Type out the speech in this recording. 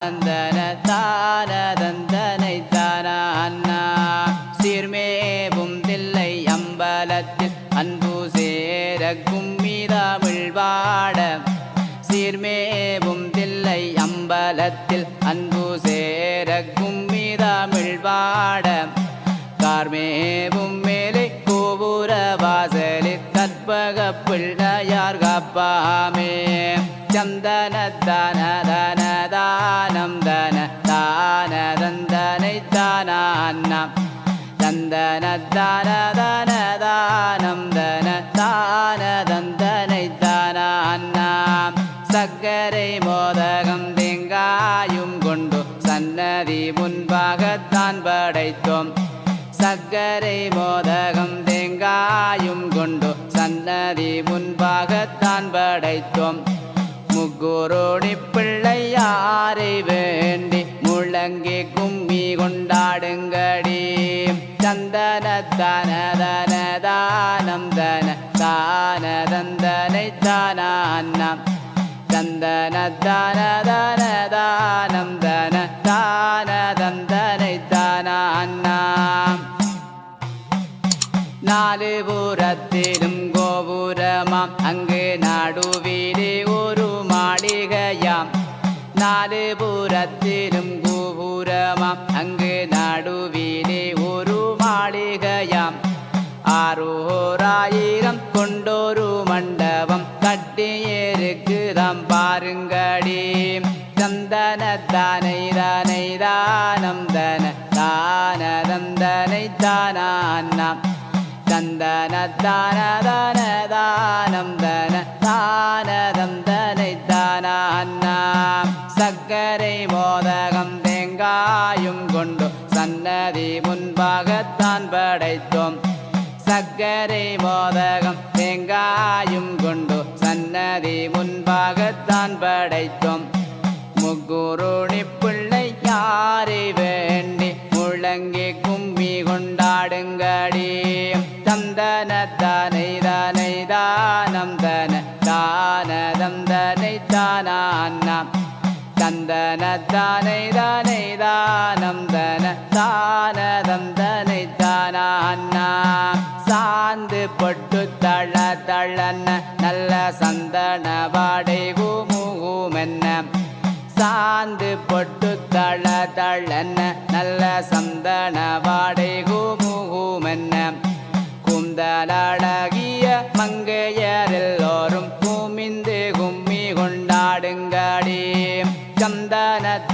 தந்தன தானதந்தனை தானா சீர்மேவும் தில்லை அம்பலத்தில் அன்பு சேர கும்மிதமிழ் வாட சீர்மேவும் தில்லை அம்பலத்தில் அன்பு சேர கும்மிதமிழ் வாட கார்மேவும் மேலே கோபுர வாசலில் கற்பக பிள்ளையார் காப்பாமே சந்தன தன தன தானம் தன தான தந்தனை தானாம் தந்தன தன தன தானம் தன தான தந்தனை தானாம் சக்கரை மோதகம் தேங்காயும் கொண்டு சன்னதி முன்பாகத்தான் படைத்தோம் சக்கரை மோதகம் தேங்காயும் கொண்டு சன்னதி முன்பாகத்தான் படைத்தோம் முக்குரோடி பிள்ளையாரை வேண்டி முழங்கி கும்மி கொண்டாடுங்கடி சந்தன தன தன தானம் தன தான தந்தனை தானாம் சந்தன தன தன தானம் தன தான தந்தனை தானாம் நாலு புறத்திலும் கோபுரமாம் அங்கு நடுவிலே ஒரு மாளிகையாம் நாலு புறத்திலும் கோபுரமாம் அங்கு நடுவிலே ஒரு மாளிகையாம் 6000 கொண்டொரு மண்டபம் கட்டியிருக்குதாம் பாருங்கடி சந்தன தானை தானை தானம் தன தான தந்தனை தானாம் சந்தன தான தன தானம் தன தான தந்தனை தானாம் சக்கரை மோதகம் தேங்காயும் கொண்டு சன்னதி முன்பாகத்தான் படைத்தோம் சக்கரை மோதகம் தேங்காயும் கொண்டு சன்னதி முன்பாகத்தான் படைத்தோம் முக்குருணி பிள்ளையாரை வேண்டி முழங்கி கும்மி கொண்டாடுங்கடி தந்தன தானை தானை தானம் தன தான தந்தனை தானாம் தந்தன தானை தானை தானம் தன தான தந்தனை தானாம் சாந்து பொட்டு தள தளன நல்ல சந்தன வாடை கூமுகுமென்ன சாந்து பொட்டு தள தளன நல்ல சந்தன வாடை கூமுகுமென்ன குந்தலழகிய மங்கையரெல்லோரும் குமிந்து கும்மி கொண்டாடுங்கடி சந்தன